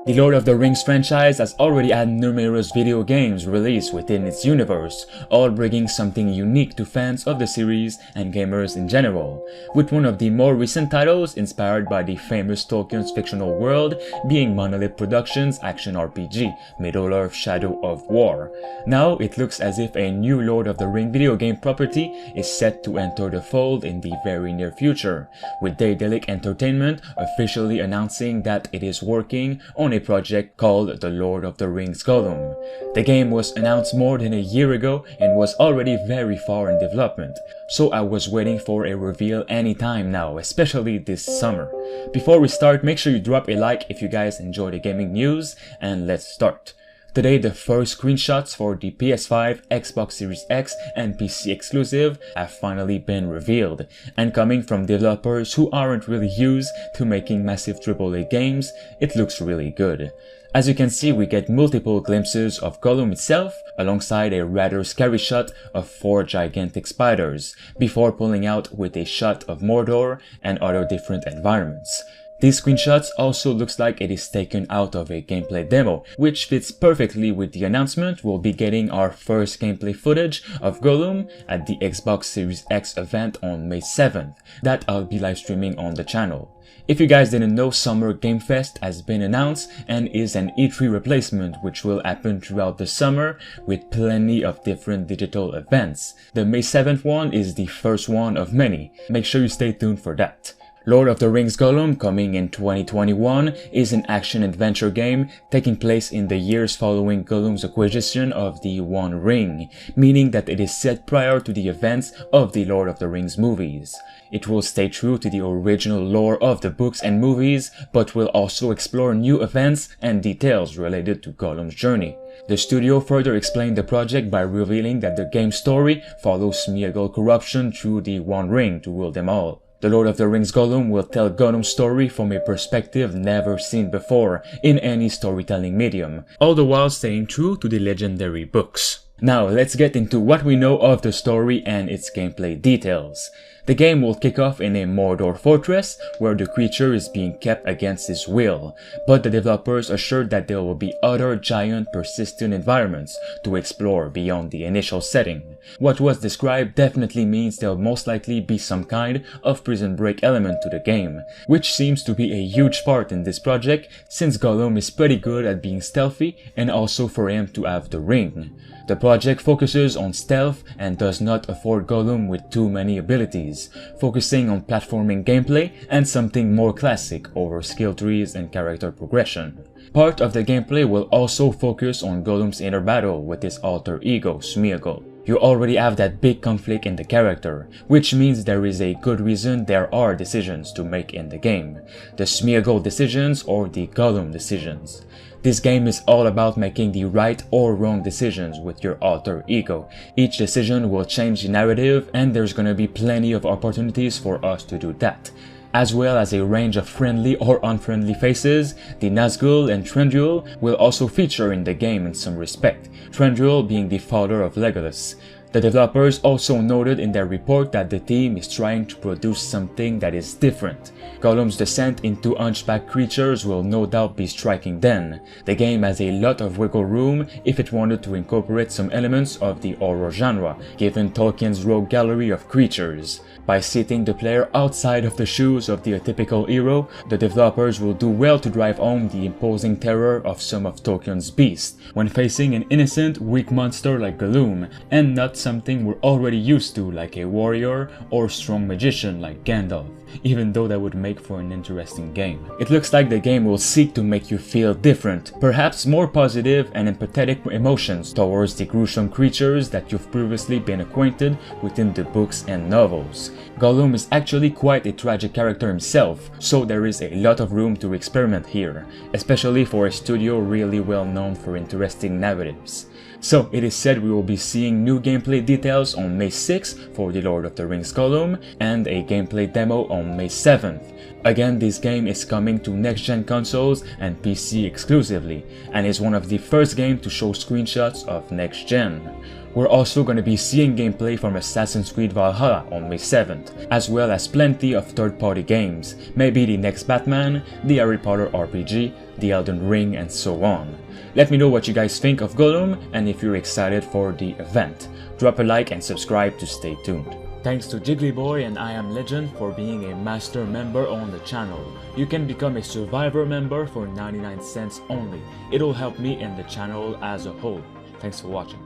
The Lord of the Rings franchise has already had numerous video games released within its universe, all bringing something unique to fans of the series and gamers in general, with one of the more recent titles inspired by the famous Tolkien's fictional world being Monolith Productions' action RPG, Middle-earth: Shadow of War. Now it looks as if a new Lord of the Ring video game property is set to enter the fold in the very near future, with Daedalic Entertainment officially announcing that it is working on a project called The Lord of the Rings Gollum. The game was announced more than a year ago and was already very far in development, so I was waiting for a reveal anytime now, especially this summer. Before we start, make sure you drop a like if you guys enjoy the gaming news, and let's start. Today, the first screenshots for the PS5, Xbox Series X, and PC exclusive have finally been revealed, and coming from developers who aren't really used to making massive AAA games, it looks really good. As you can see, we get multiple glimpses of Gollum itself, alongside a rather scary shot of 4 gigantic spiders, before pulling out with a shot of Mordor and other different environments. These screenshots also looks like it is taken out of a gameplay demo, which fits perfectly with the announcement we'll be getting our first gameplay footage of Gollum at the Xbox Series X event on May 7th, that I'll be live streaming on the channel. If you guys didn't know, Summer Game Fest has been announced and is an E3 replacement which will happen throughout the summer with plenty of different digital events. The May 7th one is the first one of many. Make sure you stay tuned for that. Lord of the Rings Gollum, coming in 2021, is an action-adventure game taking place in the years following Gollum's acquisition of the One Ring, meaning that it is set prior to the events of the Lord of the Rings movies. It will stay true to the original lore of the books and movies, but will also explore new events and details related to Gollum's journey. The studio further explained the project by revealing that the game's story follows Smeagol corruption through the One Ring to rule them all. The Lord of the Rings Gollum will tell Gollum's story from a perspective never seen before in any storytelling medium, all the while staying true to the legendary books. Now let's get into what we know of the story and its gameplay details. The game will kick off in a Mordor fortress where the creature is being kept against his will, but the developers assured that there will be other giant persistent environments to explore beyond the initial setting. What was described definitely means there'll most likely be some kind of prison break element to the game, which seems to be a huge part in this project since Gollum is pretty good at being stealthy and also for him to have the ring. The project focuses on stealth and does not afford Gollum with too many abilities, focusing on platforming gameplay and something more classic over skill trees and character progression. Part of the gameplay will also focus on Gollum's inner battle with his alter ego, Smeagol. You already have that big conflict in the character, which means there is a good reason there are decisions to make in the game. The Smeagol decisions or the Gollum decisions. This game is all about making the right or wrong decisions with your alter ego. Each decision will change the narrative and there's gonna be plenty of opportunities for us to do that. As well as a range of friendly or unfriendly faces, the Nazgul and Thranduil will also feature in the game in some respect, Thranduil being the father of Legolas. The developers also noted in their report that the team is trying to produce something that is different. Gollum's descent into hunchback creatures will no doubt be striking then. The game has a lot of wiggle room if it wanted to incorporate some elements of the horror genre, given Tolkien's rogue gallery of creatures. By seating the player outside of the shoes of the atypical hero, the developers will do well to drive home the imposing terror of some of Tolkien's beasts, when facing an innocent, weak monster like Gollum, and not something we're already used to like a warrior or strong magician like Gandalf, even though that would make for an interesting game. It looks like the game will seek to make you feel different, perhaps more positive and empathetic emotions towards the gruesome creatures that you've previously been acquainted with in the books and novels. Gollum is actually quite a tragic character himself, so there is a lot of room to experiment here, especially for a studio really well known for interesting narratives. So it is said we will be seeing new gameplay details on May 6th for The Lord of the Rings Gollum and a gameplay demo on May 7th. Again, this game is coming to next-gen consoles and PC exclusively, and is one of the first games to show screenshots of next-gen. We're also going to be seeing gameplay from Assassin's Creed Valhalla on May 7th, as well as plenty of third-party games, maybe the next Batman, the Harry Potter RPG, the Elden Ring, and so on. Let me know what you guys think of Gollum and if you're excited for the event. Drop a like and subscribe to stay tuned. Thanks to Jigglyboy and I Am Legend for being a master member on the channel. You can become a survivor member for 99 cents only. It'll help me and the channel as a whole. Thanks for watching.